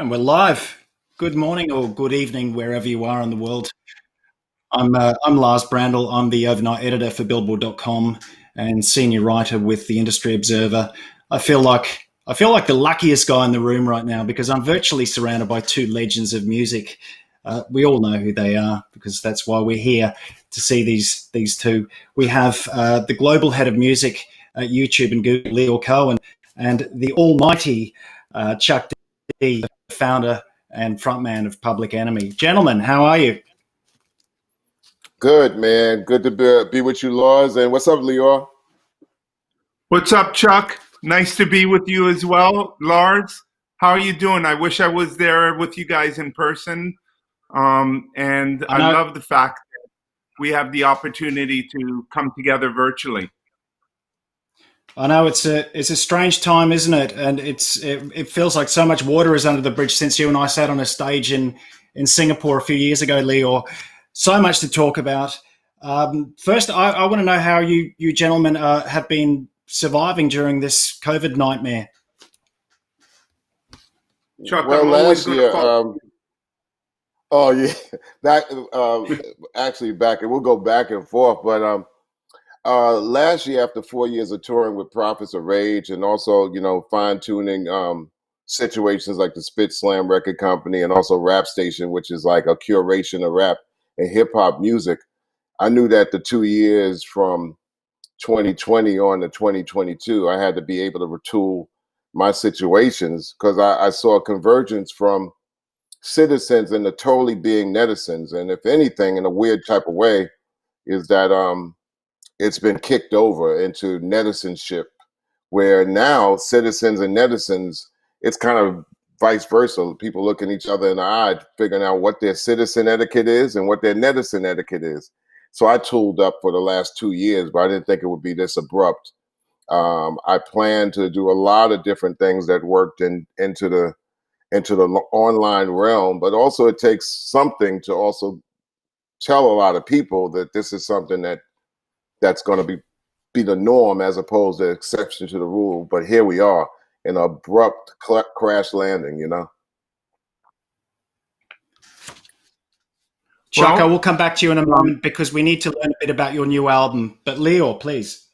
And we're live. Good morning or good evening, wherever you are in the world. I'm Lars Brandl. I'm the overnight editor for Billboard.com and senior writer with the Industry Observer. I feel like the luckiest guy in the room right now because I'm virtually surrounded by two legends of music. We all know who they are because that's why we're here to see these two. We have the global head of music at YouTube and Google, Lyor Cohen, and the almighty Chuck D, the founder and frontman of Public Enemy. Gentlemen, how are you? Good, man. Good to be with you, Lars. And what's up, Lyor? What's up, Chuck? Nice to be with you as well. Lars, how are you doing? I wish I was there with you guys in person. And I love the fact that we have the opportunity to come together virtually. I know it's a strange time, isn't it? And it feels like so much water is under the bridge since you and I sat on a stage in Singapore a few years ago, Lyor. So much to talk about. First, I want to know how you gentlemen have been surviving during this COVID nightmare. Chuck, well, I'm last year, actually back, and we'll go back and forth, but last year, after 4 years of touring with Prophets of Rage and also, fine tuning situations like the Spit Slam Record Company and also Rap Station, which is like a curation of rap and hip hop music, I knew that the 2 years from 2020 on to 2022, I had to be able to retool my situations because I saw a convergence from citizens into totally being netizens. And if anything, in a weird type of way, is that it's been kicked over into netizensship, where now citizens and netizens, it's kind of vice versa. People looking each other in the eye, figuring out what their citizen etiquette is and what their netizen etiquette is. So I tooled up for the last 2 years, but I didn't think it would be this abrupt. I plan to do a lot of different things that worked into the online realm, but also it takes something to also tell a lot of people that this is something that's going to be the norm as opposed to exception to the rule. But here we are in an abrupt crash landing, Chuck, I will come back to you in a moment because we need to learn a bit about your new album. But Lyor, please.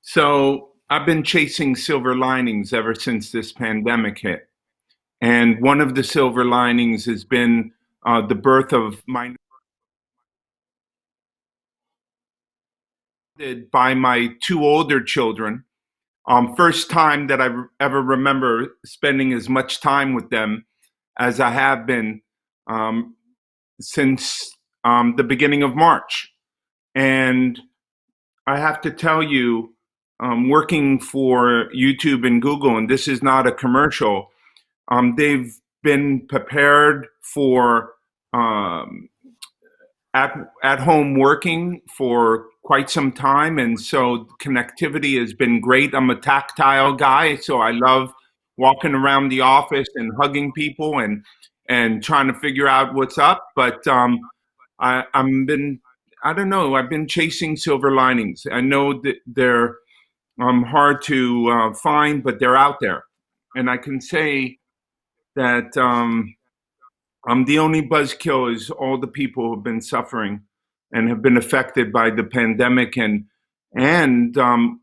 So I've been chasing silver linings ever since this pandemic hit. And one of the silver linings has been the birth of by my two older children. First time that I ever remember spending as much time with them as I have been since the beginning of March. And I have to tell you, working for YouTube and Google, and this is not a commercial, they've been prepared for at home working for quite some time, and so connectivity has been great. I'm a tactile guy, so I love walking around the office and hugging people and trying to figure out what's up. But I don't know, I've been chasing silver linings. I know that they're hard to find, but they're out there, and I can say that the only buzzkill is all the people who have been suffering and have been affected by the pandemic and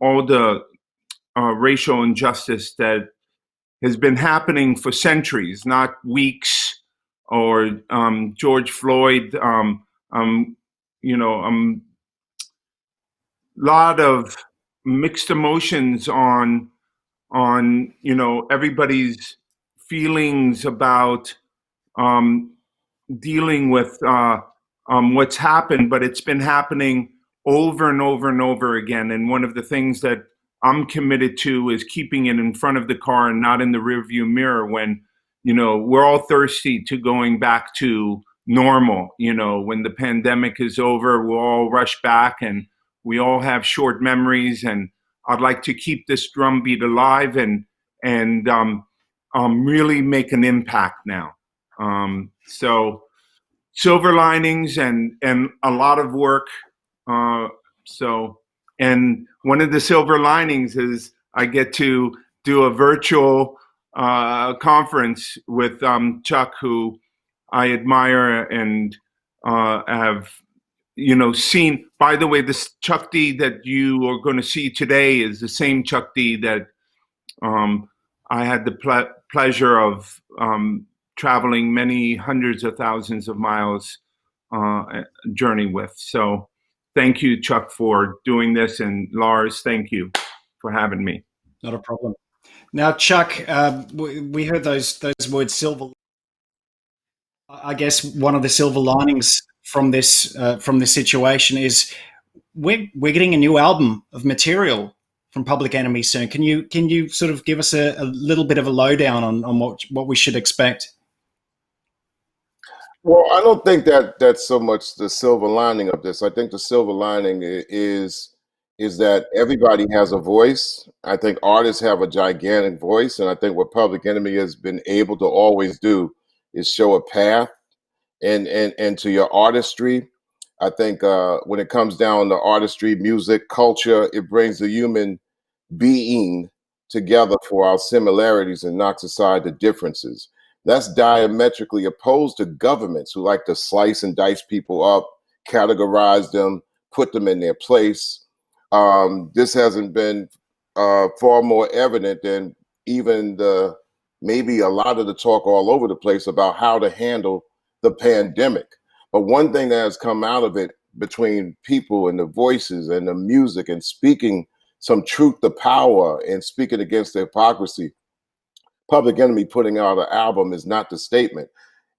all the racial injustice that has been happening for centuries, not weeks, or George Floyd. Lot of mixed emotions on everybody's feelings about dealing with what's happened, but it's been happening over and over and over again. And one of the things that I'm committed to is keeping it in front of the car and not in the rearview mirror when, we're all thirsty to going back to normal. When the pandemic is over, we'll all rush back and we all have short memories. And I'd like to keep this drumbeat alive and really make an impact now. So silver linings and a lot of work. And one of the silver linings is I get to do a virtual conference with Chuck, who I admire and have seen. By the way, this Chuck D that you are going to see today is the same Chuck D that I had the pleasure of traveling many hundreds of thousands of miles journey with. So thank you, Chuck, for doing this. And Lars, thank you for having me. Not a problem. Now, Chuck, we heard those words silver. I guess one of the silver linings from this situation is we're getting a new album of material from Public Enemy soon. Can you sort of give us a little bit of a lowdown on what we should expect? Well, I don't think that that's so much the silver lining of this. I think the silver lining is that everybody has a voice. I think artists have a gigantic voice, and I think what Public Enemy has been able to always do is show a path and to your artistry. I think when it comes down to artistry, music, culture, it brings the human being together for our similarities and knocks aside the differences. That's diametrically opposed to governments who like to slice and dice people up, categorize them, put them in their place. This hasn't been far more evident than even maybe a lot of the talk all over the place about how to handle the pandemic. But one thing that has come out of it between people and the voices and the music and speaking some truth to power and speaking against the hypocrisy, Public Enemy putting out an album is not the statement.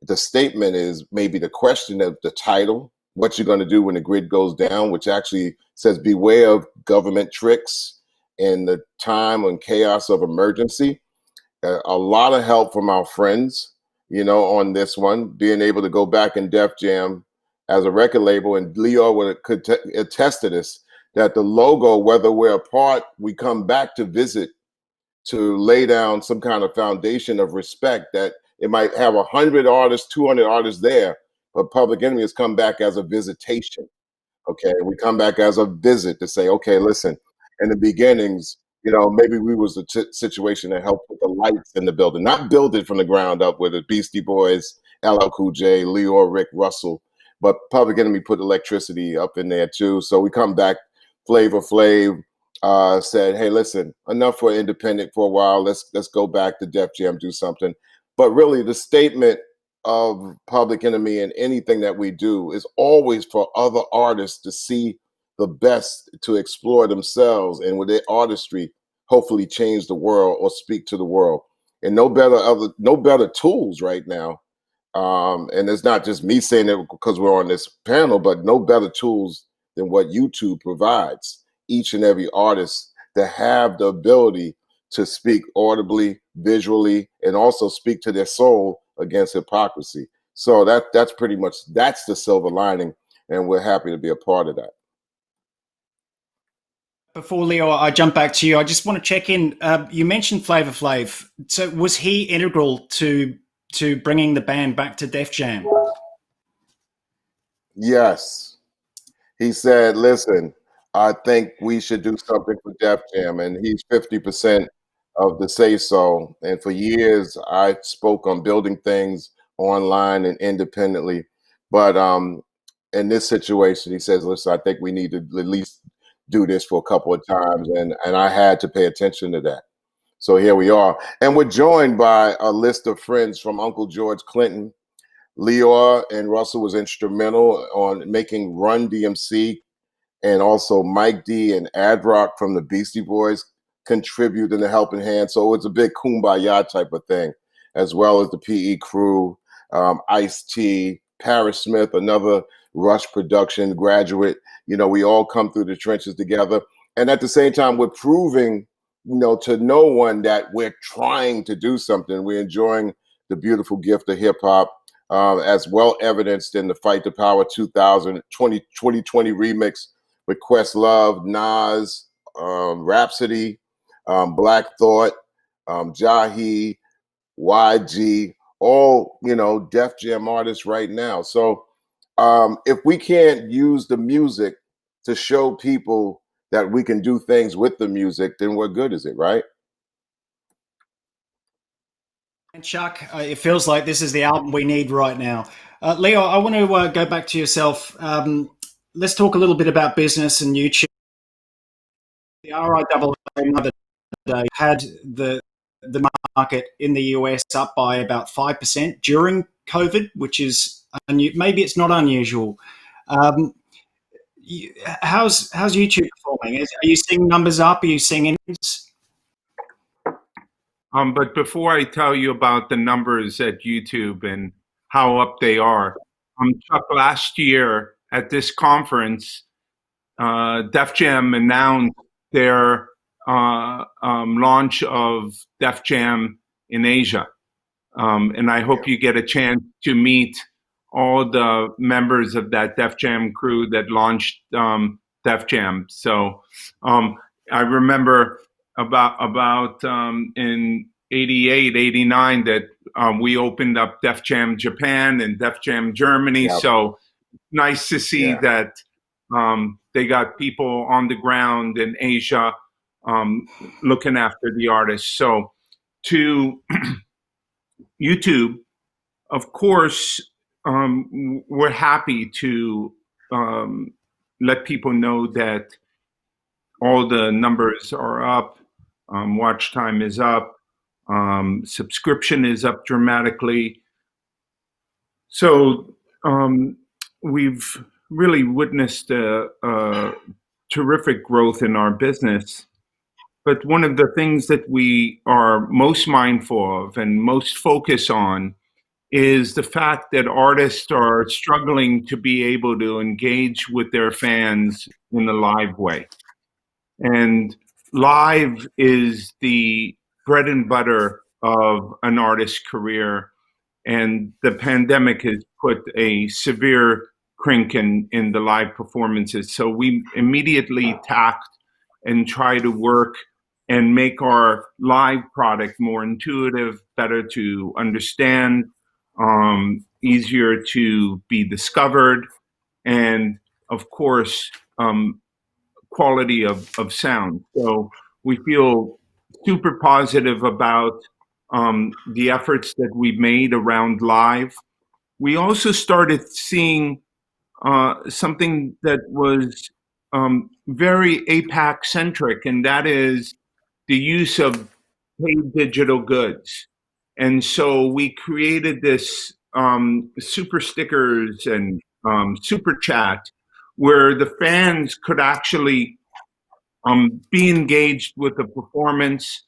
The statement is maybe the question of the title, what you're going to do when the grid goes down, which actually says beware of government tricks in the time and chaos of emergency. A lot of help from our friends, on this one, being able to go back in Def Jam as a record label, and Lyor could attest to this, that the logo, whether we're apart, we come back to visit to lay down some kind of foundation of respect, that it might have 100 artists, 200 artists there, but Public Enemy has come back as a visitation. Okay, we come back as a visit to say, okay, listen, in the beginnings, maybe we was a situation that helped with the lights in the building, not build it from the ground up with the Beastie Boys, LL Cool J, Lyor, Rick Russell, but Public Enemy put electricity up in there too. So we come back, Flavor Flav said, hey, listen, enough for independent for a while. Let's go back to Def Jam, do something. But really, the statement of Public Enemy and anything that we do is always for other artists to see the best, to explore themselves, and with their artistry, hopefully change the world or speak to the world. And no better tools right now. And it's not just me saying it because we're on this panel, but no better tools than what YouTube provides each and every artist to have the ability to speak audibly, visually, and also speak to their soul against hypocrisy. So that's pretty much, that's the silver lining, and we're happy to be a part of that. Before Lyor, I jump back to you, I just want to check in. You mentioned Flavor Flav. So was he integral to bringing the band back to Def Jam? Yes. He said, listen, I think we should do something for Def Jam, and he's 50% of the say so. And for years, I spoke on building things online and independently. But in this situation, he says, listen, I think we need to at least do this for a couple of times. And I had to pay attention to that. So here we are. And we're joined by a list of friends from Uncle George Clinton. Lyor and Russell was instrumental on making Run DMC, and also Mike D and Ad Rock from the Beastie Boys contribute in the helping hand. So it's a big kumbaya type of thing, as well as the PE Crew, Ice-T, Paris Smith, another Rush production graduate. We all come through the trenches together. And at the same time, we're proving, to no one that we're trying to do something. We're enjoying the beautiful gift of hip hop, as well evidenced in the Fight the Power 2020 remix with Questlove, Nas, Rhapsody, Black Thought, Jahi, YG, all, Def Jam artists right now. So if we can't use the music to show people that we can do things with the music, then what good is it, right? Chuck, it feels like this is the album we need right now. Leo, I want to go back to yourself. Let's talk a little bit about business and YouTube. The RIAA Mother Day had the market in the US up by about 5% during COVID, which is maybe it's not unusual. How's YouTube performing? Are you seeing numbers up? Are you seeing any? But before I tell you about the numbers at YouTube and how up they are, Chuck, last year at this conference, Def Jam announced their launch of Def Jam in Asia. And I hope you get a chance to meet all the members of that Def Jam crew that launched Def Jam. So I remember about in 88, 89 that we opened up Def Jam Japan and Def Jam Germany. Yep. So nice to see that they got people on the ground in Asia looking after the artists. So to YouTube, of course, we're happy to let people know that all the numbers are up, watch time is up, subscription is up dramatically. So we've really witnessed a terrific growth in our business. But one of the things that we are most mindful of and most focus on is the fact that artists are struggling to be able to engage with their fans in a live way. And live is the bread and butter of an artist's career. And the pandemic has put a severe crink in the live performances. So we immediately tacked and try to work and make our live product more intuitive, better to understand, easier to be discovered, and of course, quality of sound. So we feel super positive about the efforts that we've made around live. We also started seeing something that was very APAC centric, and that is the use of paid digital goods. And so we created this super stickers and super chat where the fans could actually be engaged with the performance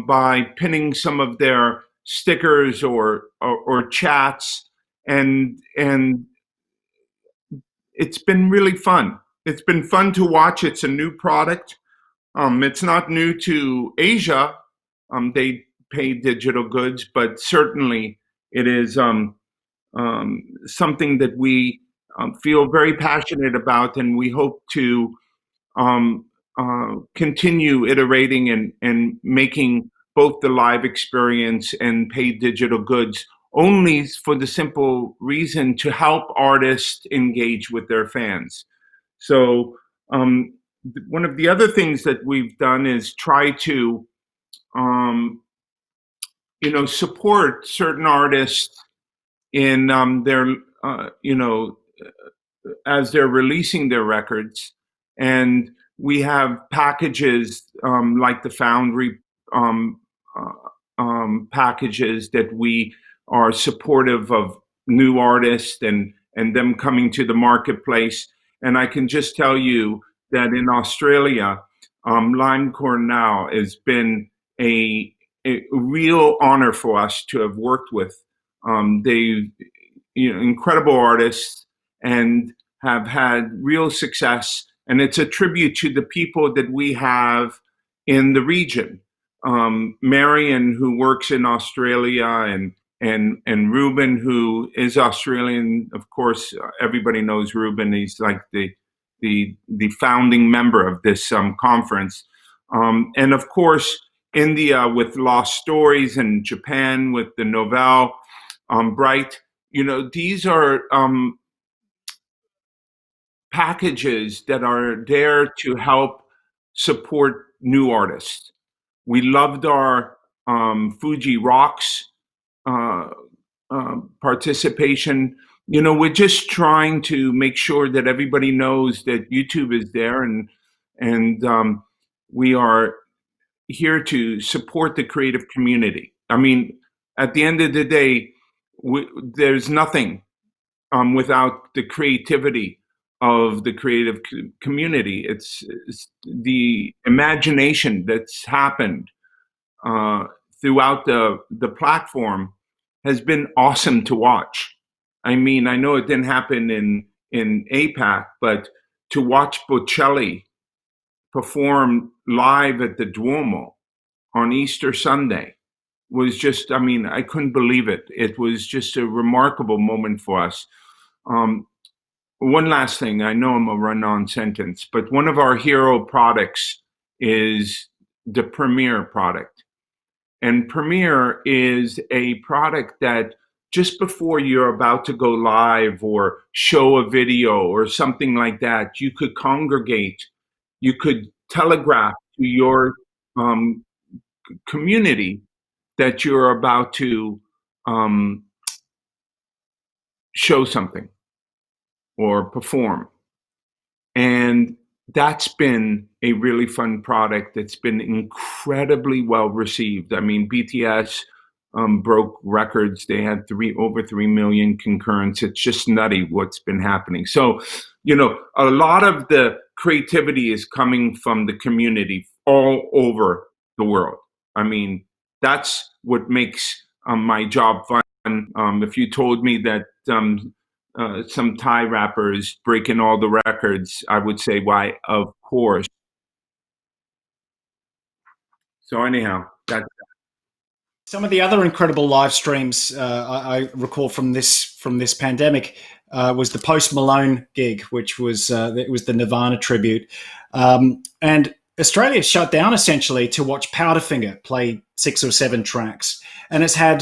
by pinning some of their stickers or chats, and it's been really fun. It's been fun to watch. It's a new product. It's not new to Asia. They pay digital goods, but certainly it is something that we feel very passionate about, and we hope to continue iterating and making both the live experience and paid digital goods, only for the simple reason to help artists engage with their fans. So one of the other things that we've done is try to support certain artists in their as they're releasing their records. And we have packages like the Foundry packages that we are supportive of new artists and them coming to the marketplace. And I can just tell you that in Australia, Limecore Now has been a real honor for us to have worked with. They, incredible artists and have had real success. And it's a tribute to the people that we have in the region. Marion, who works in Australia, and Ruben, who is Australian. Of course, everybody knows Ruben. He's like the founding member of this conference. And of course, India with Lost Stories, and Japan with the Novell, Bright. These are packages that are there to help support new artists. We loved our Fuji Rocks uh, participation. We're just trying to make sure that everybody knows that YouTube is there, and we are here to support the creative community. I mean, at the end of the day, there's nothing without the creativity of the creative community. It's the imagination that's happened uh, throughout the platform has been awesome to watch. I mean, I know it didn't happen in APAC, but to watch Bocelli perform live at the Duomo on Easter Sunday was just, I mean, I couldn't believe it. It was just a remarkable moment for us. Um, One last thing, I know I'm a run-on sentence, but one of our hero products is the Premiere product. And Premiere is a product that just before you're about to go live or show a video or something like that, you could congregate, you could telegraph to your um, community that you're about to um, show something or perform. And that's been a really fun product that's been incredibly well received. I mean, BTS broke records. They had over 3 million concurrents. It's just nutty what's been happening. So, a lot of the creativity is coming from the community all over the world. I mean, that's what makes my job fun. If you told me that some Thai rappers breaking all the records, I would say, why, of course. So anyhow, that Some of the other incredible live streams I recall from this pandemic was the Post Malone gig, which was it was the Nirvana tribute, and Australia shut down essentially to watch Powderfinger play 6 or 7 tracks, and it's had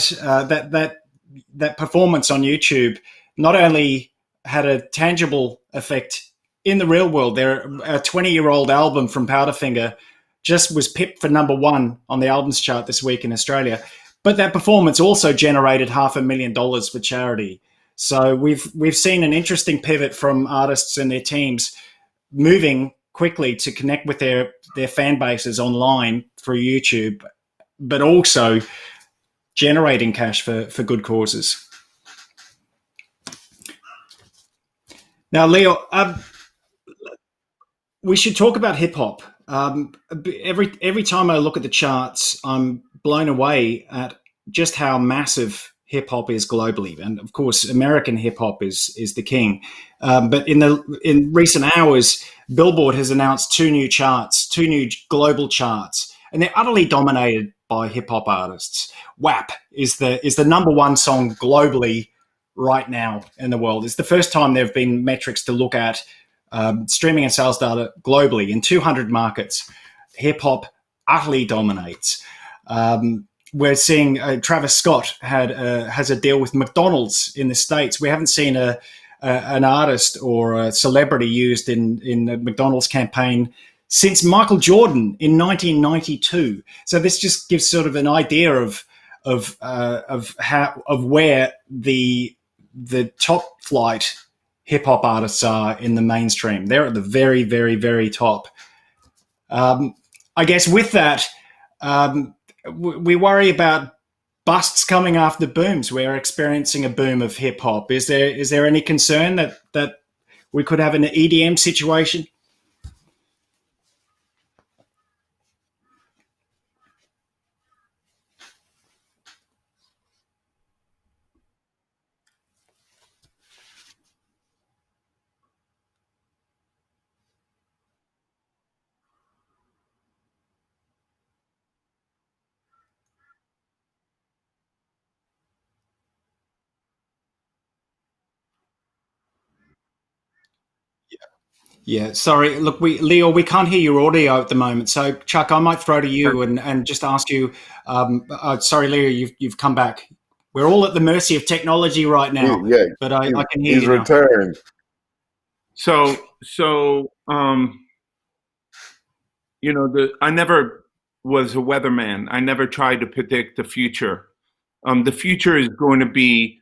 that performance on YouTube not only had a tangible effect in the real world. There, a 20-year-old album from Powderfinger just was pipped for #1 on the albums chart this week in Australia. But that performance also generated $500,000 for charity. So we've seen an interesting pivot from artists and their teams moving quickly to connect with their fan bases online through YouTube, but also generating cash for good causes. Now, Lyor, we should talk about hip hop. Every time I look at the charts, I'm blown away at just how massive hip hop is globally, and of course, American hip hop is the king. But in recent hours, Billboard has announced 2 new charts, 2 new global charts, and they're utterly dominated by hip hop artists. WAP is the #1 song globally right now in the world. It's the first time there have been metrics to look at streaming and sales data globally in 200 markets. Hip hop utterly dominates. We're seeing Travis Scott has a deal with McDonald's in the States. We haven't seen an artist or a celebrity used in the McDonald's campaign since Michael Jordan in 1992. So this just gives sort of an idea of where the top flight hip hop artists are in the mainstream. They're at the very, very, very top. I guess with that, we worry about busts coming after booms. We're experiencing a boom of hip hop. Is there any concern that we could have an EDM situation? Yeah, sorry. Look, Lyor, we can't hear your audio at the moment. So, Chuck, I might throw to you and just ask you. Sorry, Lyor, you've come back. We're all at the mercy of technology right now, Yeah, but I can hear he's you now. returned. so I never was a weatherman. I never tried to predict the future. The future is going to be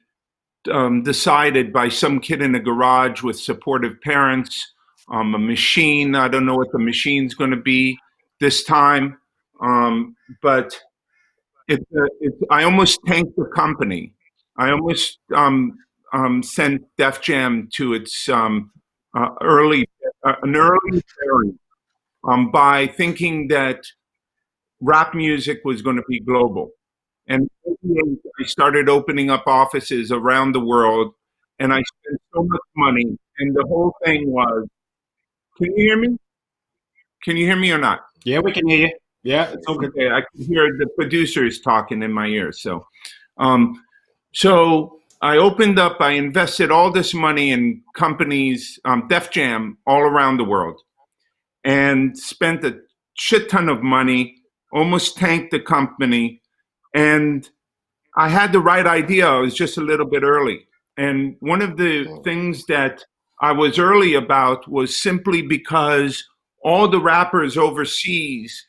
decided by some kid in a garage with supportive parents, a machine. I don't know what the machine's going to be this time, but I almost tanked the company. I almost sent Def Jam to its an early burial by thinking that rap music was going to be global. And I started opening up offices around the world, and I spent so much money. And the whole thing was, can you hear me? Can you hear me or not? Yeah, we can hear you. Yeah, it's all good. Okay, I can hear the producers talking in my ears. Um, so I opened up. I invested all this money in companies, Def Jam, all around the world, and spent a shit ton of money. Almost tanked the company, and I had the right idea. I was just a little bit early. And one of the things that I was early about was simply because all the rappers overseas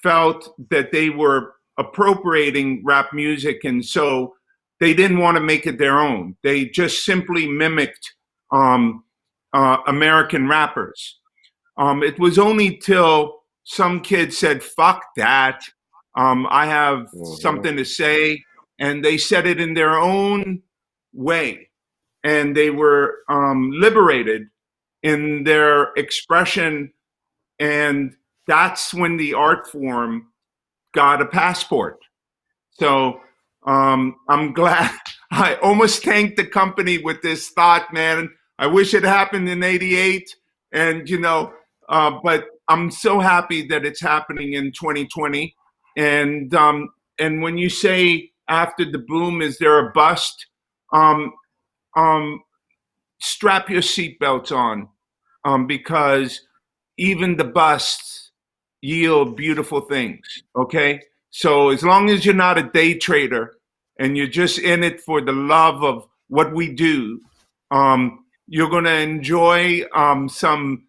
felt that they were appropriating rap music. And so they didn't want to make it their own. They just simply mimicked American rappers. It was only till some kid said, fuck that. I have something to say. And they said it in their own way. And they were liberated in their expression. And that's when the art form got a passport. So I'm glad. I almost tanked the company with this thought, man. I wish it happened in '88. And, but I'm so happy that it's happening in 2020. And when you say after the boom, is there a bust? Um, um, Strap your seatbelts on, because even the busts yield beautiful things. Okay. So as long as you're not a day trader and you're just in it for the love of what we do, you're going to enjoy some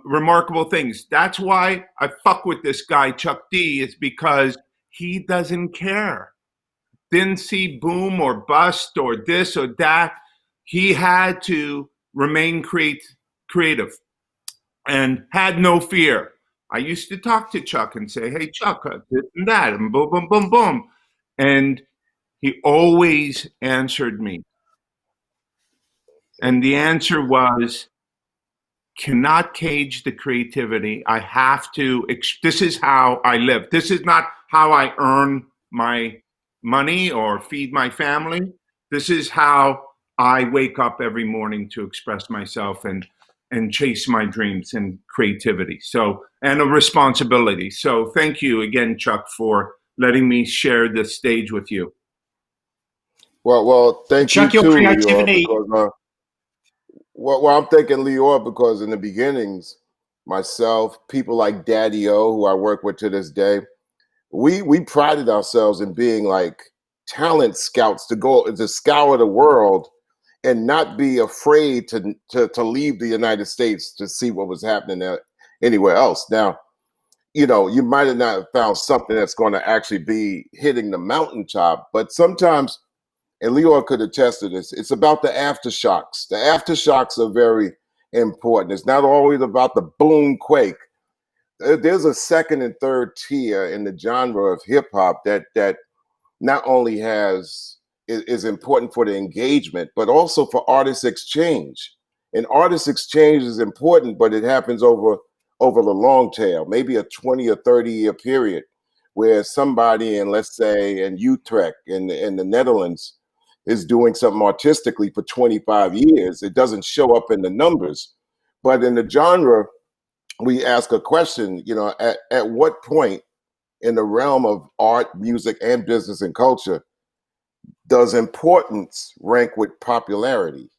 remarkable things. That's why I fuck with this guy, Chuck D, is because he doesn't care. Didn't see boom or bust or this or that. He had to remain creative and had no fear. I used to talk to Chuck and say, hey, Chuck, this and that, and boom, boom, boom, boom. And he always answered me. And the answer was, cannot cage the creativity. I have to, this is how I live. This is not how I earn my money or feed my family. This is how I wake up every morning to express myself and chase my dreams and creativity. So, and a responsibility. So thank you again, Chuck, for letting me share the stage with you. Well, thank Chuck, you your too, creativity. Lyor, because I'm thinking Lyor because in the beginnings, myself, people like Daddy O, who I work with to this day, we prided ourselves in being like talent scouts to go to scour the world and not be afraid to leave the United States to see what was happening there anywhere else. Now, you might have not found something that's going to actually be hitting the mountaintop, but sometimes, and Lyor could attest to this, it's about the aftershocks. The aftershocks are very important. It's not always about the boom quake. There's a second and third tier in the genre of hip hop that not only is important for the engagement, but also for artist exchange. And artist exchange is important, but it happens over the long tail, maybe a 20 or 30-year period, where somebody in, let's say, in Utrecht in the Netherlands is doing something artistically for 25 years. It doesn't show up in the numbers. But in the genre, we ask a question, at what point in the realm of art, music, and business and culture does importance rank with popularity?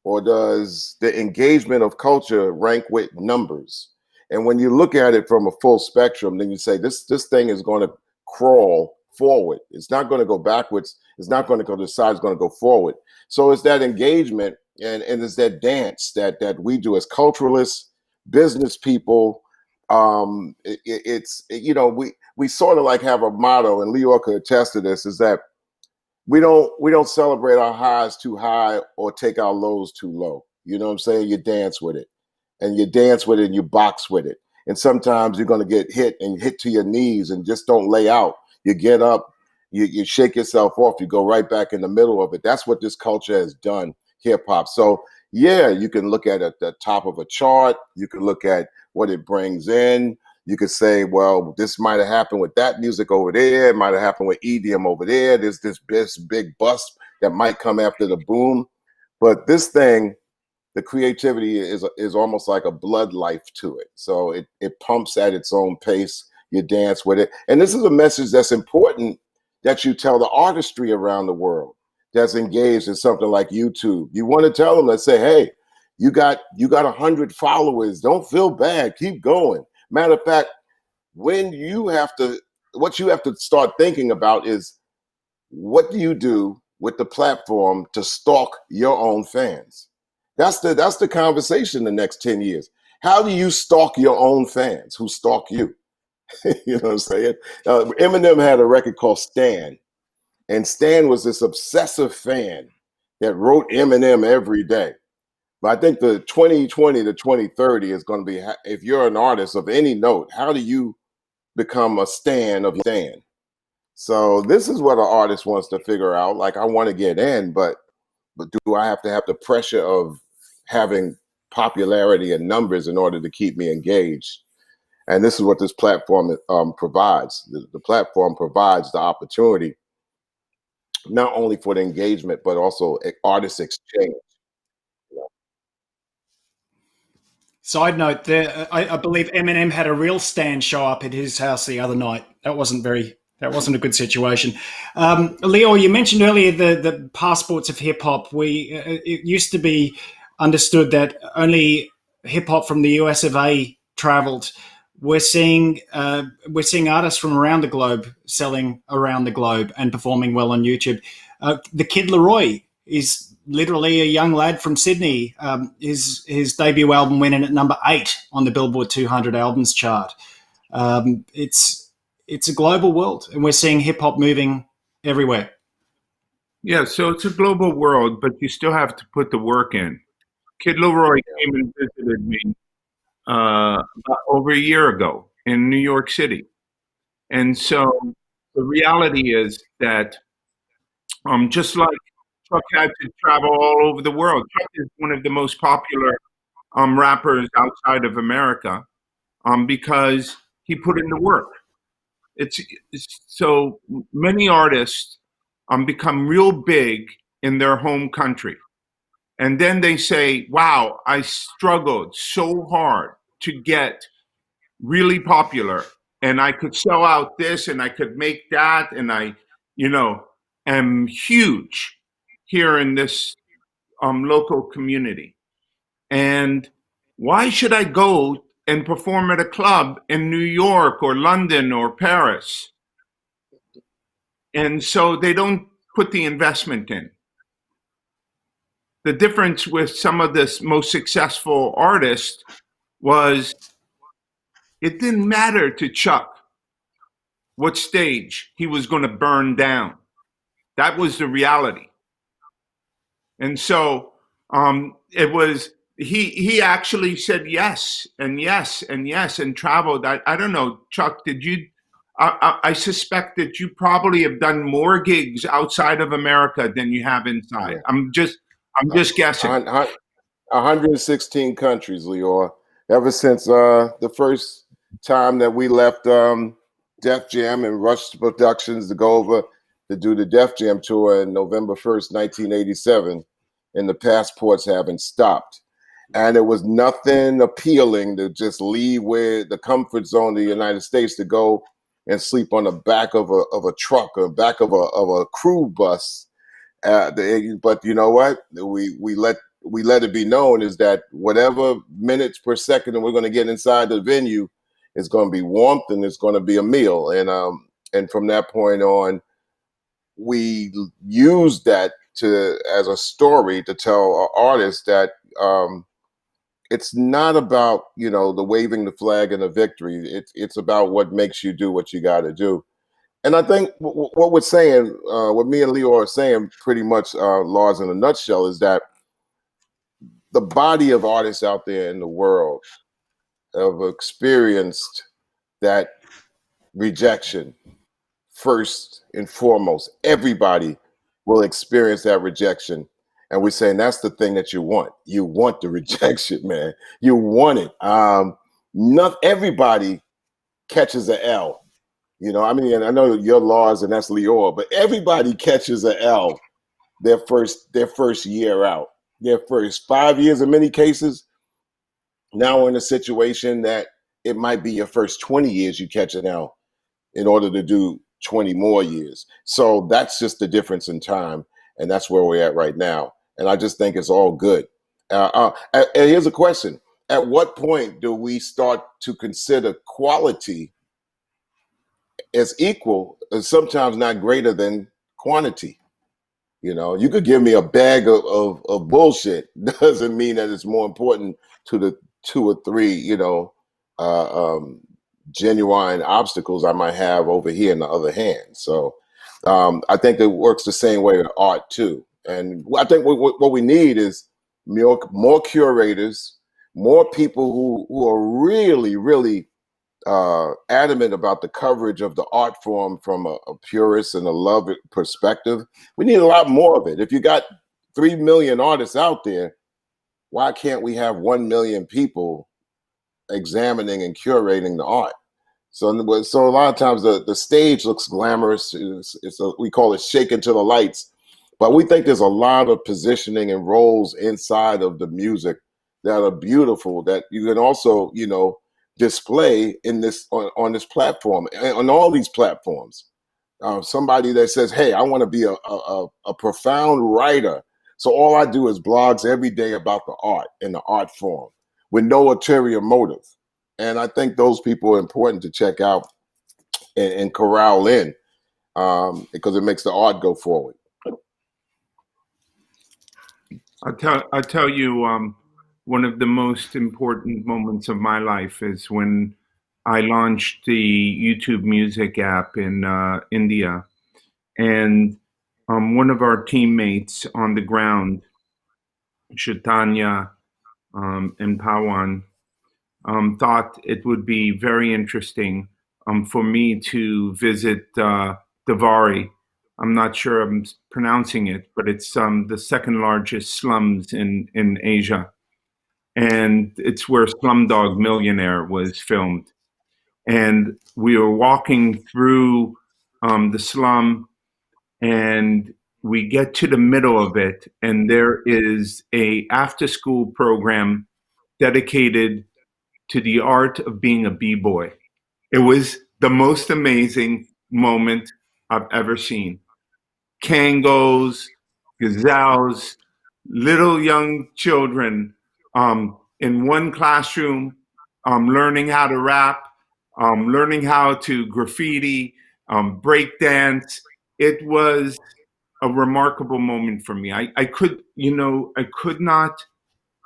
Or does the engagement of culture rank with numbers? And when you look at it from a full spectrum, then you say this thing is going to crawl forward. It's not going to go backwards. It's not going to go to the side. It's going to go forward. So it's that engagement and it's that dance that we do as culturalists, business people. We sort of like have a motto, and Lyor could attest to this, is that we don't celebrate our highs too high or take our lows too low. You know what I'm saying? You dance with it, and you dance with it, and you box with it. And sometimes you're going to get hit and hit to your knees and just don't lay out. You get up, you shake yourself off, you go right back in the middle of it. That's what this culture has done, hip hop. So yeah, you can look at it at the top of a chart. You can look at what it brings in. You could say, well, this might have happened with that music over there. It might have happened with EDM over there. There's this big bust that might come after the boom. But this thing, the creativity is almost like a blood life to it. So it pumps at its own pace. You dance with it. And this is a message that's important that you tell the artistry around the world that's engaged in something like YouTube. You want to tell them, let's say, hey, you got 100 followers. Don't feel bad. Keep going. Matter of fact, what you have to start thinking about is, what do you do with the platform to stalk your own fans? That's the conversation the next 10 years. How do you stalk your own fans who stalk you? You know what I'm saying? Eminem had a record called Stan, and Stan was this obsessive fan that wrote Eminem every day. But I think the 2020 to 2030 is going to be, if you're an artist of any note, how do you become a stan of your stan? So this is what an artist wants to figure out. Like, I want to get in, but do I have to have the pressure of having popularity and numbers in order to keep me engaged? And this is what this platform provides. The platform provides the opportunity not only for the engagement, but also artist exchange. Side note: I believe Eminem had a real Stan show up at his house the other night. That wasn't a good situation. Lyor, you mentioned earlier the passports of hip hop. It used to be understood that only hip hop from the US of A traveled. We're seeing artists from around the globe selling around the globe and performing well on YouTube. The Kid Laroi is literally a young lad from Sydney. His debut album went in at number 8 on the Billboard 200 albums chart. It's a global world, and we're seeing hip hop moving everywhere. Yeah, so it's a global world, but you still have to put the work in. Kid Leroy came and visited me about over a year ago in New York City. And so the reality is that just like Chuck had to travel all over the world, Chuck is one of the most popular rappers outside of America because he put in the work. It's so many artists become real big in their home country. And then they say, wow, I struggled so hard to get really popular, and I could sell out this and I could make that, and I, am huge here in this local community. And why should I go and perform at a club in New York or London or Paris? And so they don't put the investment in. The difference with some of the most successful artists was it didn't matter to Chuck what stage he was going to burn down. That was the reality. And so it was, he actually said yes and yes and yes and traveled. I don't know, Chuck, did you, I suspect that you probably have done more gigs outside of America than you have inside. Yeah. I'm just guessing. 116 countries, Lyor. Ever since the first time that we left Def Jam and Rush Productions to go over to do the Def Jam tour in November 1st, 1987, and the passports haven't stopped. And it was nothing appealing to just leave where the comfort zone of the United States to go and sleep on the back of a truck or back of a crew bus. But you know what? We let it be known is that whatever minutes per second that we're going to get inside the venue is going to be warmth and it's going to be a meal. And from that point on, we use that as a story to tell our artists that it's not about, the waving the flag and the victory. It's about what makes you do what you got to do. And I think what we're saying, what me and Lyor are saying, pretty much, Lars, in a nutshell, is that the body of artists out there in the world have experienced that rejection first and foremost. Everybody will experience that rejection. And we're saying that's the thing that you want. You want the rejection, man. You want it. Not everybody catches an L. You know, I mean, and I know your Lars and that's Lyor, but everybody catches an L their first year out. Their first 5 years in many cases. Now we're in a situation that it might be your first 20 years you catch an L in order to do 20 more years. So that's just the difference in time. And that's where we're at right now. And I just think it's all good. And here's a question. At what point do we start to consider quality as equal and sometimes not greater than quantity? You know, you could give me a bag of bullshit. Doesn't mean that it's more important to the 2 or 3, genuine obstacles I might have over here in the other hand. So I think it works the same way with art too. And I think what we need is more curators, more people who are really, really adamant about the coverage of the art form from a purist and a love perspective. We need a lot more of it. If you got 3 million artists out there, why can't we have 1 million people examining and curating the art? So a lot of times the stage looks glamorous. We call it shaking to the lights, but we think there's a lot of positioning and roles inside of the music that are beautiful that you can also, display in this on this platform, on all these platforms. Somebody that says, "Hey, I want to be a profound writer," so all I do is blogs every day about the art and the art form with no ulterior motive. And I think those people are important to check out and corral in because it makes the art go forward. I'll tell you, one of the most important moments of my life is when I launched the YouTube Music app in India, and one of our teammates on the ground, Chaitanya and Pawan, thought it would be very interesting for me to visit Davari. I'm not sure I'm pronouncing it, but it's the second largest slums in Asia. And it's where Slumdog Millionaire was filmed. And we were walking through the slum, and we get to the middle of it, and there is a after-school program dedicated to the art of being a b-boy. It was the most amazing moment I've ever seen. Kangos, gazelles, little young children in one classroom, learning how to rap, learning how to graffiti, break dance. It was a remarkable moment for me. I could not,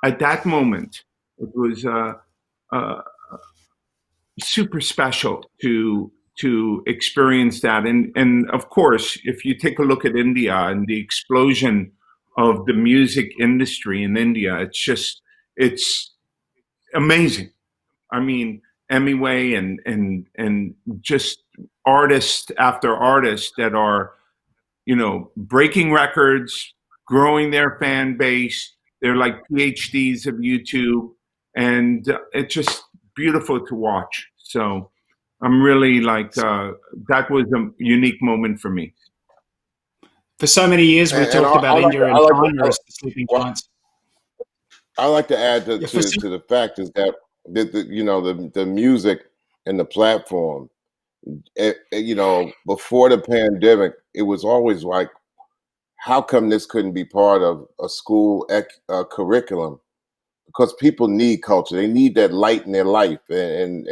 at that moment, it was super special to experience that. And of course, if you take a look at India and the explosion of the music industry in India, it's amazing. I mean, Hemingway and just artist after artist that are, breaking records, growing their fan base. They're like PhDs of YouTube, and it's just beautiful to watch. So I'm really like, that was a unique moment for me. For so many years, we talked about India and China as the sleeping giants. I like to add to the fact is that the music and the platform, before the pandemic, it was always like, how come this couldn't be part of a school curriculum? Because people need culture. They need that light in their life. And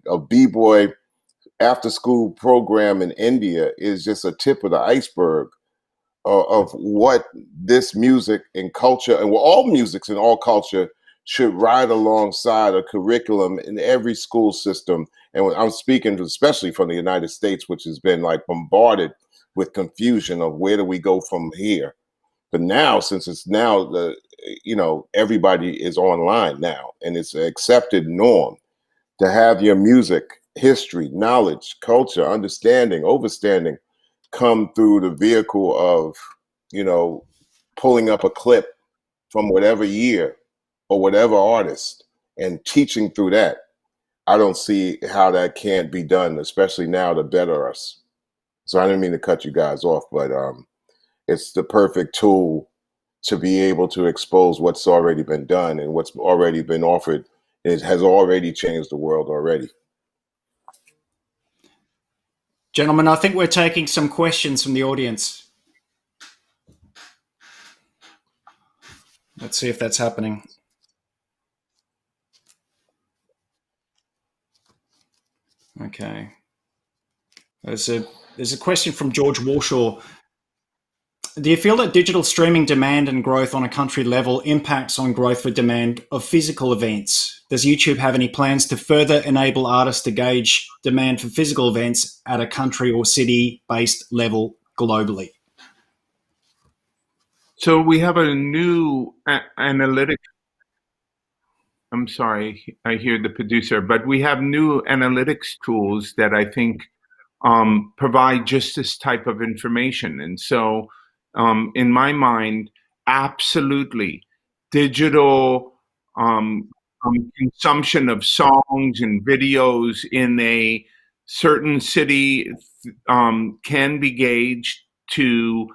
a b-boy after school program in India is just a tip of the iceberg of what this music and culture, and all musics and all culture should ride alongside a curriculum in every school system. And when I'm speaking especially from the United States, which has been like bombarded with confusion of where do we go from here. But now, since it's now everybody is online now, and it's an accepted norm to have your music, history, knowledge, culture, understanding, overstanding come through the vehicle of, pulling up a clip from whatever year or whatever artist and teaching through that. I don't see how that can't be done, especially now to better us. So I didn't mean to cut you guys off, but it's the perfect tool to be able to expose what's already been done and what's already been offered. It has already changed the world already. Gentlemen, I think we're taking some questions from the audience. Let's see if that's happening. Okay. There's a question from George Warshaw. Do you feel that digital streaming demand and growth on a country level impacts on growth for demand of physical events? Does YouTube have any plans to further enable artists to gauge demand for physical events at a country or city-based level globally? So we have a new analytic. I'm sorry, I hear the producer, but we have new analytics tools that I think provide just this type of information. And so, in my mind, absolutely, digital consumption of songs and videos in a certain city can be gauged to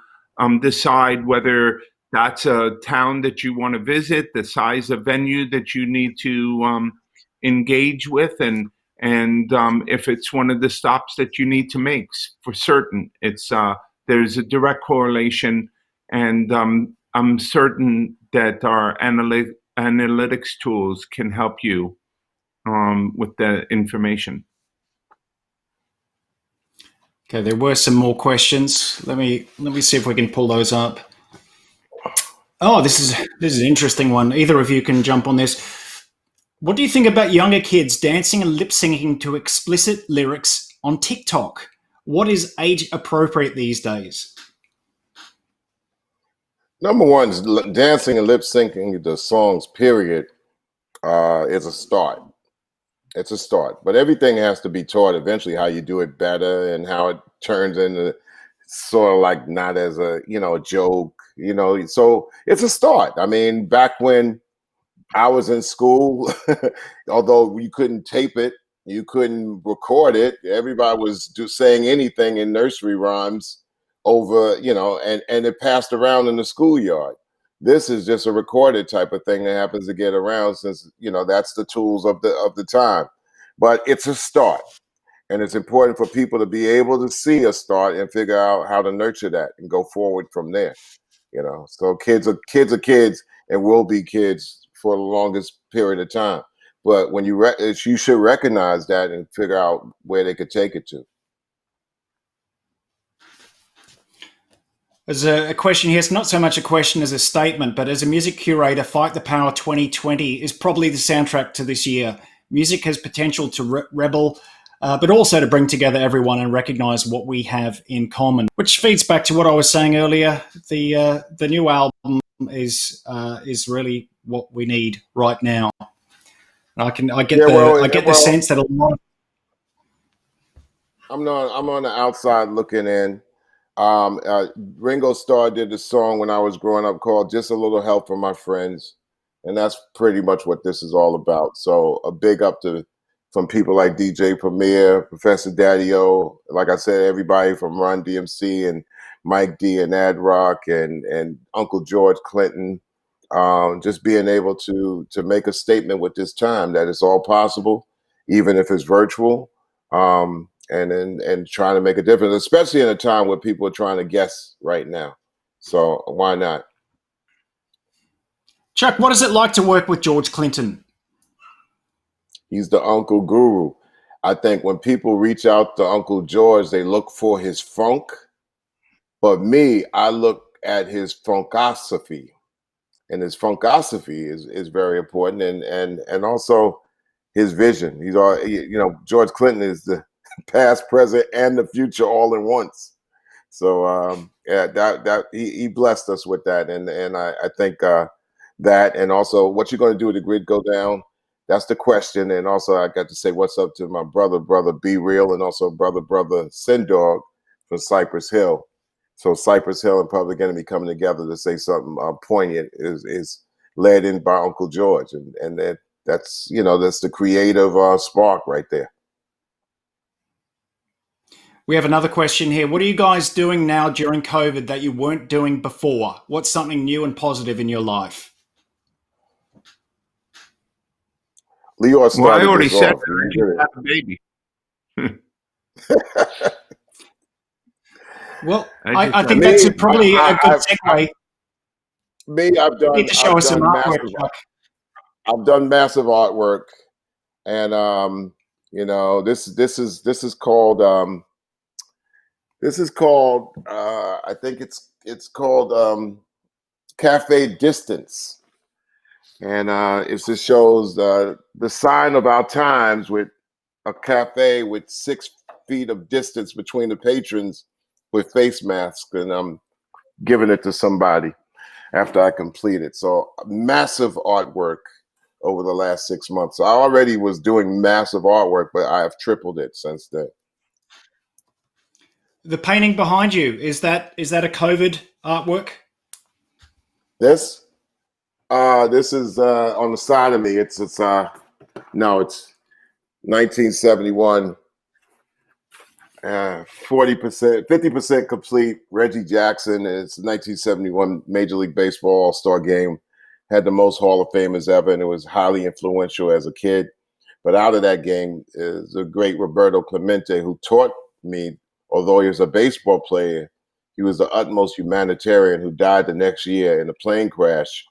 decide whether that's a town that you want to visit, the size of venue that you need to engage with, and if it's one of the stops that you need to make. For certain, it's there's a direct correlation, and I'm certain that our analytics tools can help you with the information. Okay, there were some more questions. Let me see if we can pull those up. Oh, this is an interesting one. Either of you can jump on this. What do you think about younger kids dancing and lip syncing to explicit lyrics on TikTok? What is age appropriate these days? Number one is dancing and lip syncing the songs, period, is a start. It's a start. But everything has to be taught eventually, how you do it better and how it turns into sort of like not as a joke, so it's a start. I mean, back when I was in school, although you couldn't tape it, you couldn't record it, everybody was saying anything in nursery rhymes over, and it passed around in the schoolyard. This is just a recorded type of thing that happens to get around since that's the tools of the time. But it's a start. And it's important for people to be able to see a start and figure out how to nurture that and go forward from there. So kids are kids and will be kids for the longest period of time. But when you should recognize that and figure out where they could take it to. There's a question here. It's not so much a question as a statement, but as a music curator, Fight the Power 2020 is probably the soundtrack to this year. Music has potential to rebel, but also to bring together everyone and recognize what we have in common, which feeds back to what I was saying earlier. The new album is really what we need right now. I get the sense that a lot. I'm on the outside looking in. Ringo Starr did the song when I was growing up called "Just a Little Help from My Friends," and that's pretty much what this is all about. So a big up from people like DJ Premier, Professor Daddy-O, like I said, everybody from Run DMC and Mike D and Ad Rock and Uncle George Clinton, just being able to make a statement with this time that it's all possible, even if it's virtual, and trying to make a difference, especially in a time where people are trying to guess right now. So why not? Chuck, what is it like to work with George Clinton? He's the Uncle Guru. I think when people reach out to Uncle George, they look for his funk. But me, I look at his funkosophy. and his funkosophy is very important, and also his vision. He's all, you know, George Clinton is the past, present, and the future all in once. So yeah, that he blessed us with that, and I think that, and also what you're going to do with the grid go down. That's the question, and also I got to say what's up to my brother Be Real, and also brother Sindog from Cypress Hill. So Cypress Hill and Public Enemy coming together to say something poignant is led in by Uncle George, and that's, you know, that's the creative spark right there. We have another question here. What are you guys doing now during COVID that you weren't doing before? What's something new and positive in your life? Lyor started Well, I already this said off. that I need to have a baby. Well, I I think Me, that's probably a good segue. I've You need to show us some artwork, Chuck. I've done massive artwork, and you know, this is called I think it's called Cafe Distance, and it just shows the sign of our times with a cafe with 6 feet of distance between the patrons with face masks, and I'm giving it to somebody after I complete it. So massive artwork over the last 6 months. So I already was doing massive artwork, but I have tripled it since then. The painting behind you, is that a COVID artwork? This is on the side of me. It's 1971. 40%, 50% complete. Reggie Jackson. It's 1971 Major League Baseball All-Star game. Had the most Hall of Famers ever, and it was highly influential as a kid. But out of that game is the great Roberto Clemente, who taught me, although he was a baseball player, he was the utmost humanitarian, who died the next year in a plane crash,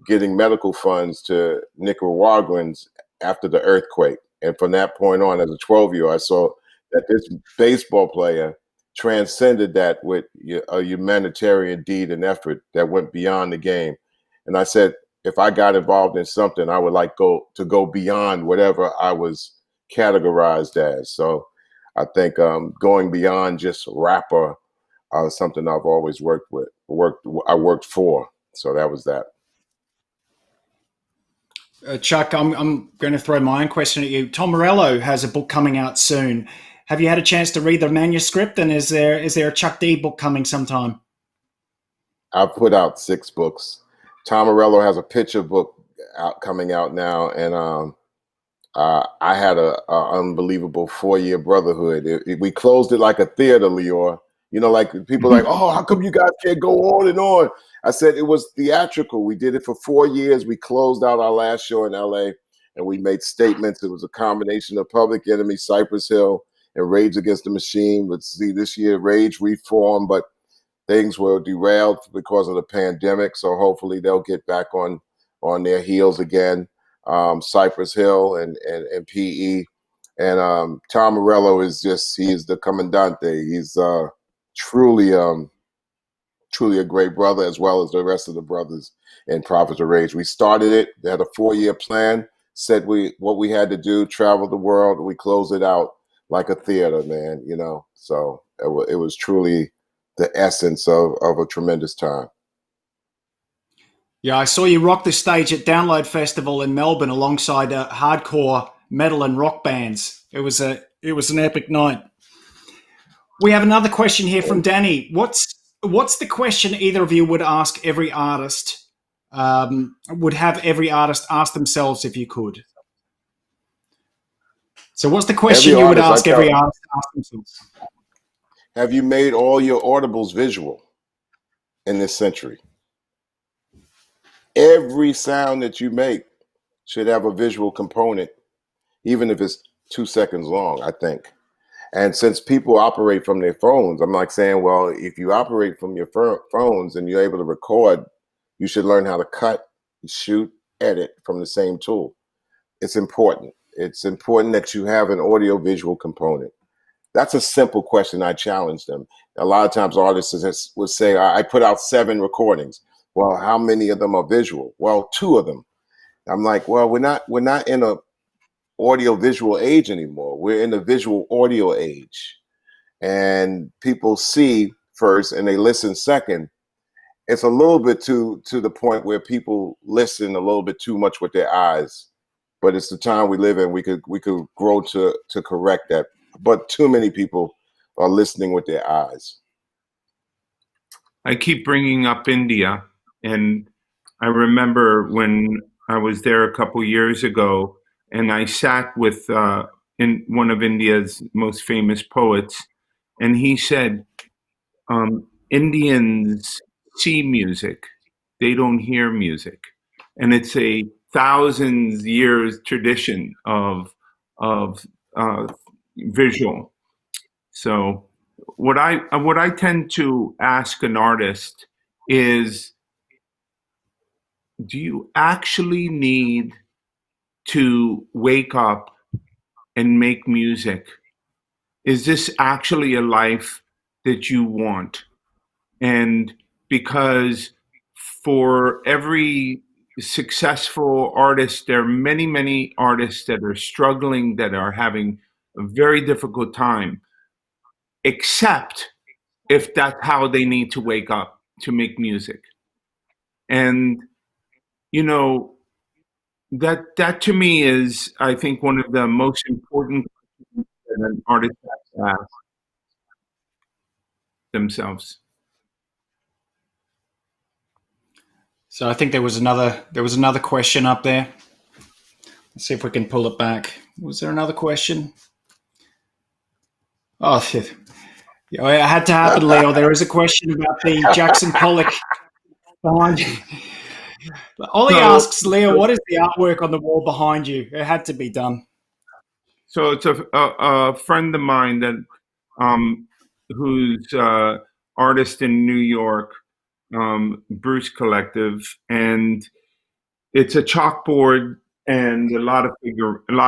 getting medical funds to Nicaraguans after the earthquake. And from that point on, as a 12-year-old, I saw that this baseball player transcended that with a humanitarian deed and effort that went beyond the game. And I said, if I got involved in something, I would like to go beyond whatever I was categorized as. So I think going beyond just rapper is something I've always worked for. So that was that. Chuck, I'm going to throw my own question at you. Tom Morello has a book coming out soon. Have you had a chance to read the manuscript? And is there a Chuck D book coming sometime? I've put out 6 books. Tom Morello has a picture book coming out now, and I had a unbelievable 4-year brotherhood. We closed it like a theater, Lyor. You know, like people are like, oh, how come you guys can't go on and on? I said it was theatrical. We did it for 4 years. We closed out our last show in LA, and we made statements. It was a combination of Public Enemy, Cypress Hill, and Rage Against the Machine. But see, this year Rage reformed, but things were derailed because of the pandemic. So hopefully they'll get back on their heels again. Cypress Hill and PE. And Tom Morello is he's the commandante. He's truly a great brother, as well as the rest of the brothers in Prophets of Rage. We started it. They had a 4-year plan, said what we had to do, travel the world. We closed it out like a theater, man, you know. So it was truly the essence of a tremendous time. Yeah, I saw you rock the stage at Download Festival in Melbourne alongside hardcore metal and rock bands. It was an epic night. We have another question here from Danny. What's the question either of you would ask every artist? Would have every artist ask themselves if you could? So what's the question you would ask every artist to ask themselves? Have you made all your audibles visual in this century? Every sound that you make should have a visual component, even if it's 2 seconds long, I think. And since people operate from their phones, I'm like saying, well, if you operate from your phones and you're able to record, you should learn how to cut, shoot, edit from the same tool. It's important. It's important that you have an audio-visual component. That's a simple question. I challenge them. A lot of times artists would say, I put out 7 recordings. Well, how many of them are visual? Well, two of them. I'm like, well, we're not in a audio visual age anymore. We're in the visual audio age. And people see first and they listen second. It's a little bit to the point where people listen a little bit too much with their eyes. But it's the time we live in. We could grow to correct that. But too many people are listening with their eyes. I keep bringing up India, and I remember when I was there a couple years ago, and I sat with in one of India's most famous poets, and he said, "Indians see music, they don't hear music," and it's a thousands years tradition of visual. So what I tend to ask an artist is, do you actually need to wake up and make music? Is this actually a life that you want? And because for every successful artist, there are many, many artists that are struggling, that are having a very difficult time, except if that's how they need to wake up to make music. And you know that to me is, I think, one of the most important questions that an artist has to ask themselves. So I think there was another question up there. Let's see if we can pull it back. Was there another question? Oh, shit. Yeah, it had to happen, Leo. There is a question about the Jackson Pollock behind you. Ollie So, asks, Leo, what is the artwork on the wall behind you? It had to be done. so it's a friend of mine that who's artist in New York, Bruce Collective, and it's a chalkboard and a lot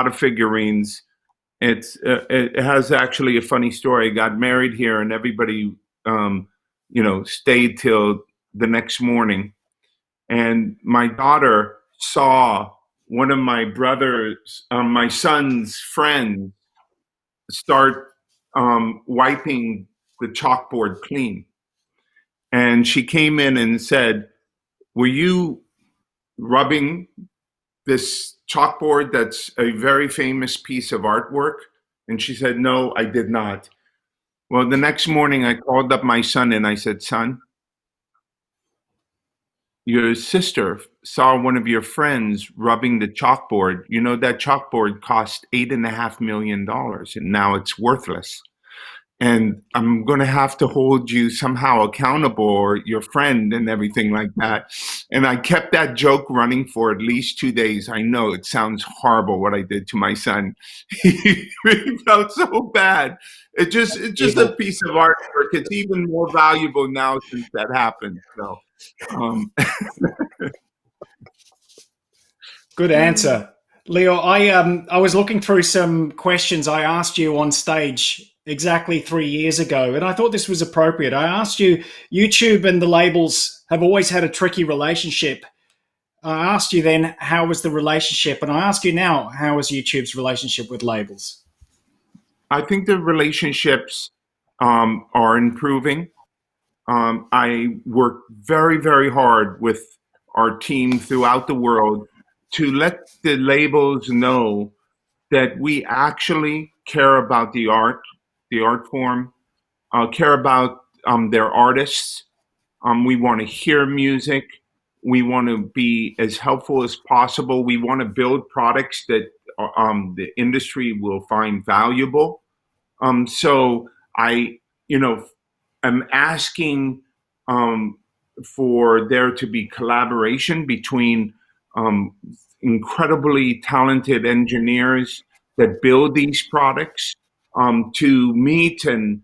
of figurines. It has actually a funny story. I got married here, and everybody stayed till the next morning. And my daughter saw one of my son's friends, start wiping the chalkboard clean. And she came in and said, "Were you rubbing this chalkboard that's a very famous piece of artwork?" And she said, "No, I did not." Well, the next morning I called up my son and I said, "Son, your sister saw one of your friends rubbing the chalkboard. You know, that chalkboard cost $8.5 million and now it's worthless. And I'm going to have to hold you somehow accountable, or your friend, and everything like that." And I kept that joke running for at least 2 days. I know it sounds horrible what I did to my son. He felt so bad. It's just a piece of artwork. It's even more valuable now since that happened. So, um, Good answer. Leo, I was looking through some questions I asked you on stage exactly 3 years ago, and I thought this was appropriate. I asked you, YouTube and the labels have always had a tricky relationship. I asked you then, how was the relationship? And I ask you now, how is YouTube's relationship with labels? I think the relationships are improving. I work very, very hard with our team throughout the world to let the labels know that we actually care about the art form, care about their artists. We want to hear music. We want to be as helpful as possible. We want to build products that the industry will find valuable. So I, you know, am asking um, for there to be collaboration between um, incredibly talented engineers that build these products, to meet and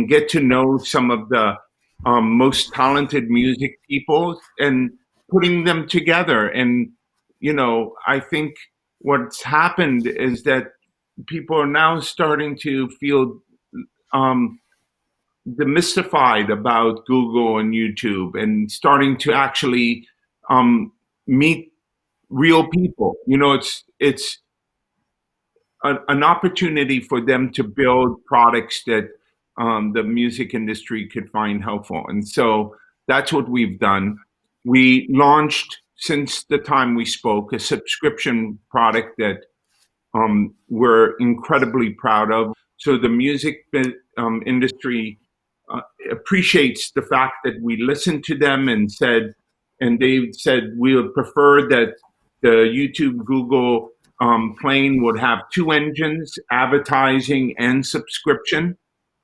get to know some of the most talented music people and putting them together. And I think what's happened is that people are now starting to feel um, demystified about Google and YouTube, and starting to actually meet real people. It's an opportunity for them to build products that the music industry could find helpful. And so that's what we've done. We launched, since the time we spoke, a subscription product that we're incredibly proud of. So the music industry appreciates the fact that we listened to them and they said we would prefer that the YouTube Google plane would have two engines, advertising and subscription.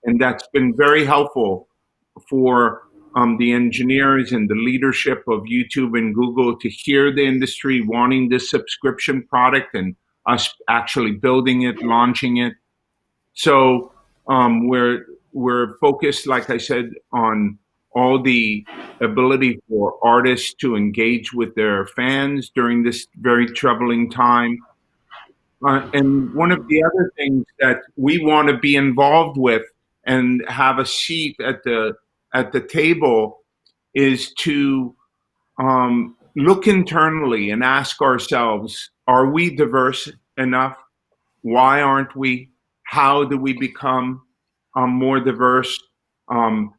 And that's been very helpful for the engineers and the leadership of YouTube and Google to hear the industry wanting this subscription product, and us actually building it, launching it. So we're focused, like I said, on all the ability for artists to engage with their fans during this very troubling time. And one of the other things that we want to be involved with and have a seat at the table is to look internally and ask ourselves, are we diverse enough? Why aren't we? How do we become more diverse? And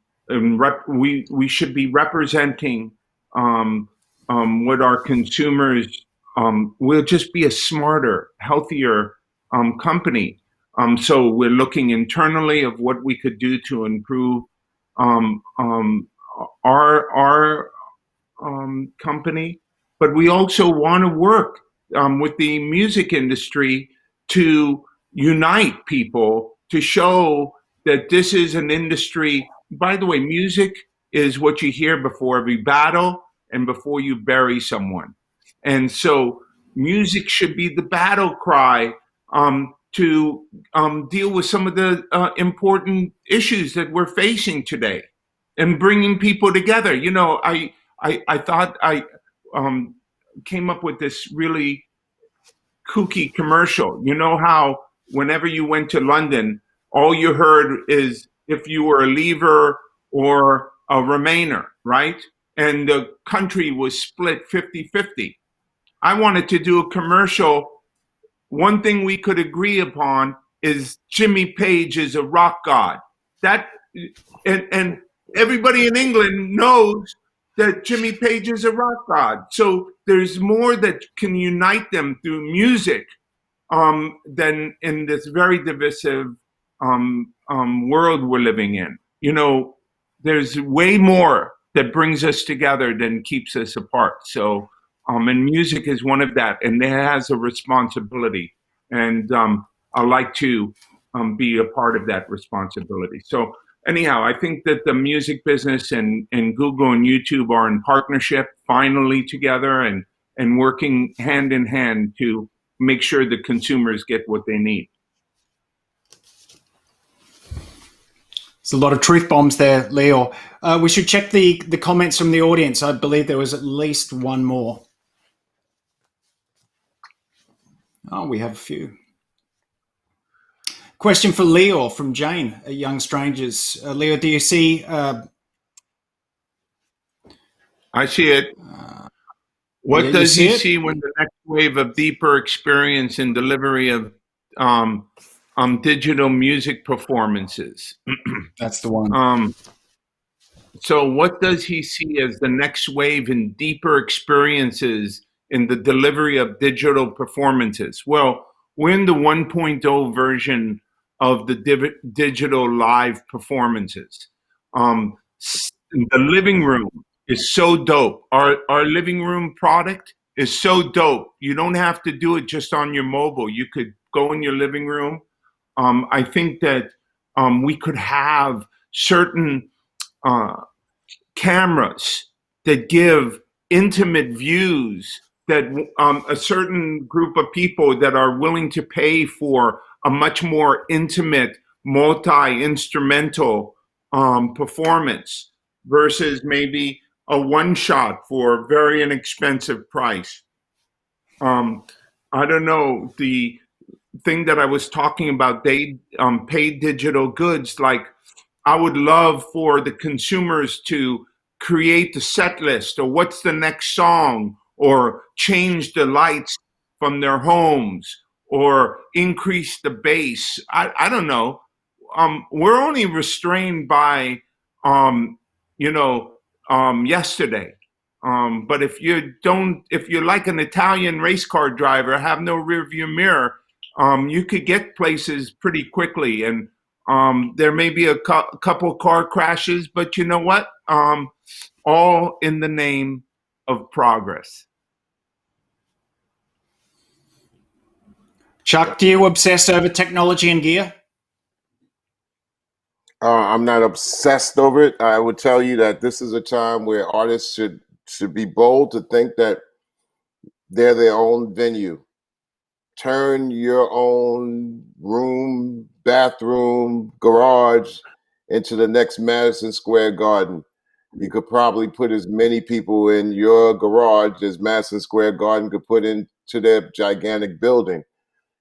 we should be representing what our consumers will just be a smarter, healthier company. So we're looking internally of what we could do to improve our company, but we also want to work with the music industry to unite people, to show that this is an industry. By the way, music is what you hear before every battle and before you bury someone. And so music should be the battle cry to deal with some of the important issues that we're facing today and bringing people together. I thought I came up with this really kooky commercial. You know how whenever you went to London, all you heard is if you were a Leaver or a Remainer, right? And the country was split 50-50. I wanted to do a commercial. One thing we could agree upon is Jimmy Page is a rock god. And everybody in England knows that Jimmy Page is a rock god. So there's more that can unite them through music than in this very divisive world we're living in. There's way more that brings us together than keeps us apart. So, and music is one of that, and it has a responsibility. And I like to be a part of that responsibility. So anyhow, I think that the music business and Google and YouTube are in partnership finally together and working hand in hand to make sure the consumers get what they need. There's a lot of truth bombs there, Lyor. We should check the comments from the audience. I believe there was at least one more. Oh, we have a few. Question for Lyor from Jane at Young Strangers. Lyor, do you see? I see it. What does he see when the next wave of deeper experience and delivery of digital music performances? That's the one. So what does he see as the next wave in deeper experiences in the delivery of digital performances? Well, we're in the 1.0 version of the digital live performances. The living room is so dope. Our living room product is so dope. You don't have to do it just on your mobile. You could go in your living room. I think that we could have certain cameras that give intimate views that a certain group of people that are willing to pay for a much more intimate, multi-instrumental performance versus maybe a one-shot for a very inexpensive price. I don't know, the thing that I was talking about, they paid digital goods, like I would love for the consumers to create the set list, or what's the next song, or change the lights from their homes, or increase the bass. I don't know. We're only restrained by, um, you know, yesterday. But if you're like an Italian race car driver, have no rear view mirror, you could get places pretty quickly. And there may be a couple car crashes, but you know what? All in the name of progress. Chuck, do you obsess over technology and gear? I'm not obsessed over it. I would tell you that this is a time where artists should be bold to think that they're their own venue. Turn your own room, bathroom, garage into the next Madison Square Garden. You could probably put as many people in your garage as Madison Square Garden could put into their gigantic building.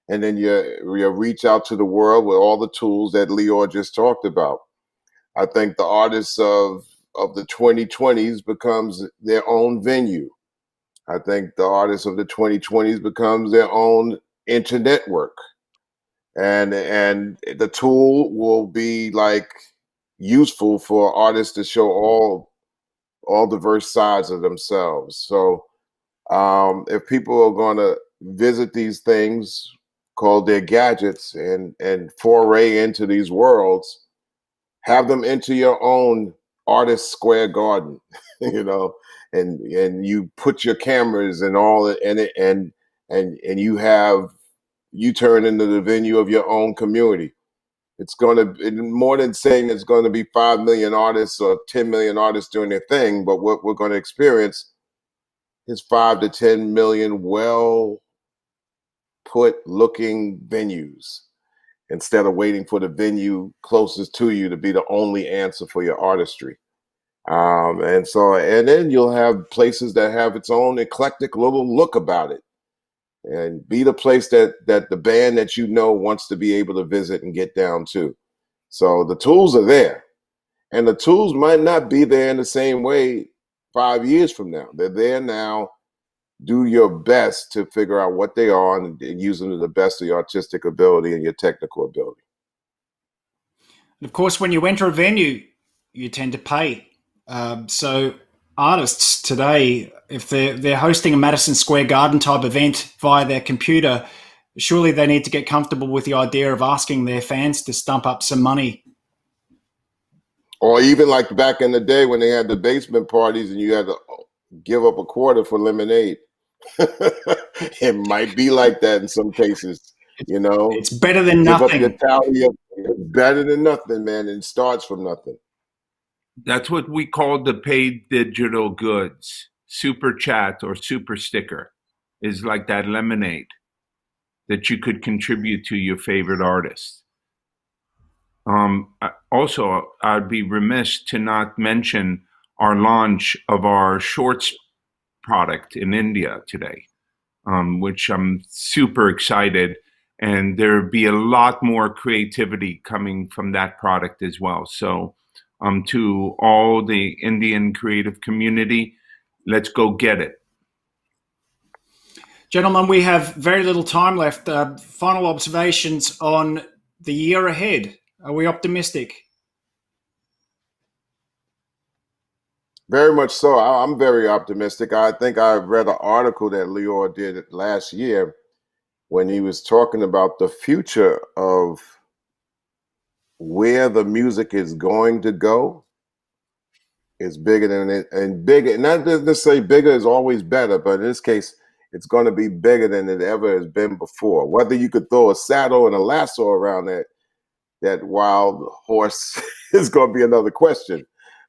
And then you reach out to the world with all the tools that Lyor just talked about. I think the artists of the 2020s becomes their own venue. I think the artists of the 2020s becomes their own internet work. And the tool will be like useful for artists to show all diverse sides of themselves. So if people are going to visit these things called their gadgets and foray into these worlds, have them into your own artist square garden, you know, and you put your cameras and all in it, and you turn into the venue of your own community. It's going to, more than saying it's going to be 5 million artists or 10 million artists doing their thing, but what we're going to experience is 5 to 10 million well put looking venues, instead of waiting for the venue closest to you to be the only answer for your artistry. And then you'll have places that have its own eclectic little look about it, and be the place that the band that you know wants to be able to visit and get down to. So the tools are there, and the tools might not be there in the same way 5 years from now. They're there now. Do your best to figure out what they are and use them to the best of your artistic ability and your technical ability. And of course, when you enter a venue, you tend to pay. So artists today, if they're hosting a Madison Square Garden type event via their computer, surely they need to get comfortable with the idea of asking their fans to stump up some money. Or even like back in the day when they had the basement parties and you had to give up a quarter for lemonade. It might be like that in some cases, you know. It's better than give nothing. Up your tally. It's better than nothing, man. And it starts from nothing. That's what we call the paid digital goods. Super chat or super sticker is like that lemonade that you could contribute to your favorite artist. Also, I'd be remiss to not mention our launch of our shorts product in India today, which I'm super excited. And there'll be a lot more creativity coming from that product as well. So to all the Indian creative community, let's go get it. Gentlemen, we have very little time left. Final observations on the year ahead. Are we optimistic? Very much so. I'm very optimistic. I think I read an article that Lyor did last year when he was talking about the future of where the music is going to go is bigger than it, and bigger. Not necessarily bigger is always better, but in this case, it's going to be bigger than it ever has been before. Whether you could throw a saddle and a lasso around that wild horse is going to be another question.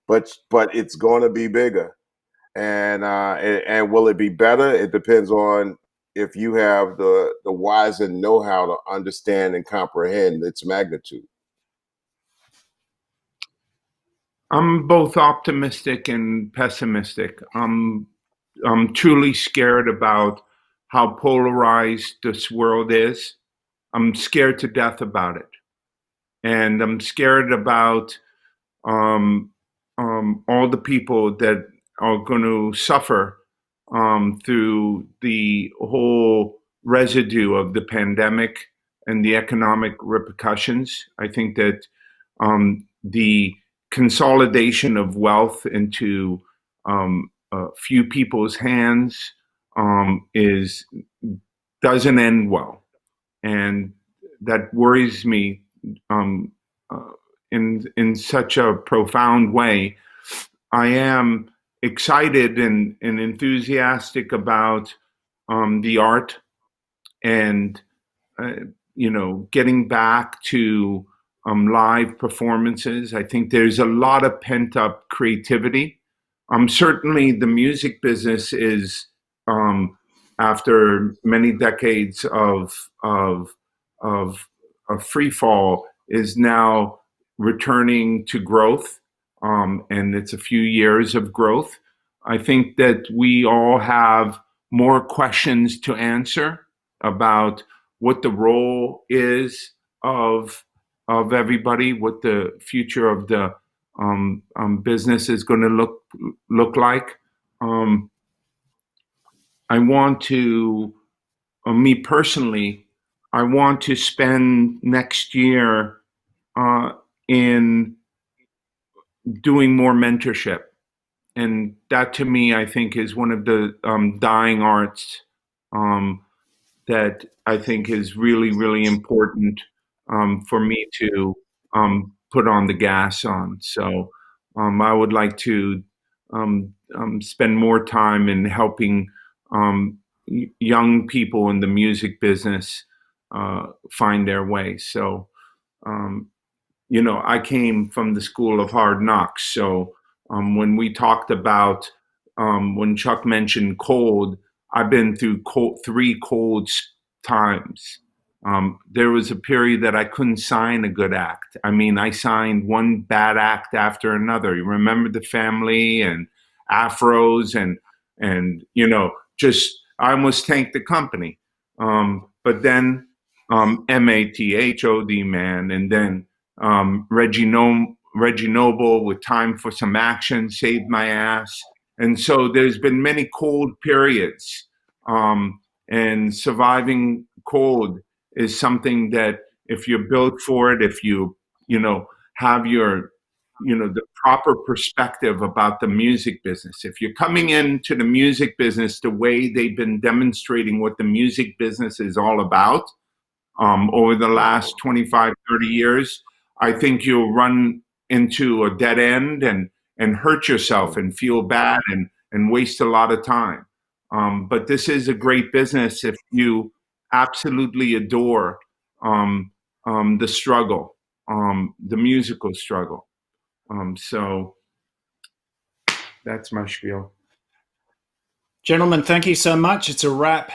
But it's going to be bigger, and will it be better? It depends on if you have the wise and know-how to understand and comprehend its magnitude. I'm both optimistic and pessimistic. I'm truly scared about how polarized this world is. I'm scared to death about it. And I'm scared about all the people that are going to suffer through the whole residue of the pandemic and the economic repercussions. I think that the consolidation of wealth into a few people's hands is doesn't end well, and that worries me um, uh, in such a profound way. I am excited and enthusiastic about the art and getting back to live performances. I think there's a lot of pent up creativity. Certainly, the music business is, after many decades of of free fall, is now returning to growth, and it's a few years of growth. I think that we all have more questions to answer about what the role is of everybody, what the future of the business is going to look like. Um, I want to, me personally, I want to spend next year uh, in doing more mentorship, and that to me, I think, is one of the dying arts. Um, that I think is really, really important for me to put on the gas on. So I would like to spend more time in helping young people in the music business find their way. So um, I came from the school of hard knocks. So when we talked about, when Chuck mentioned cold, I've been through three cold times. There was a period that I couldn't sign a good act. I mean, I signed one bad act after another. You remember the Family and Afros and just I almost tanked the company. But then MATHOD, man, and then Reggie Noble with Time for Some Action saved my ass. And so there's been many cold periods, and surviving cold is something that if you're built for it, if have your the proper perspective about the music business. If you're coming into the music business the way they've been demonstrating what the music business is all about, over the last 25, 30 years, I think you'll run into a dead end and hurt yourself and feel bad and waste a lot of time. But this is a great business if you absolutely adore the struggle, the musical struggle. So that's my spiel. Gentlemen, thank you so much. It's a wrap.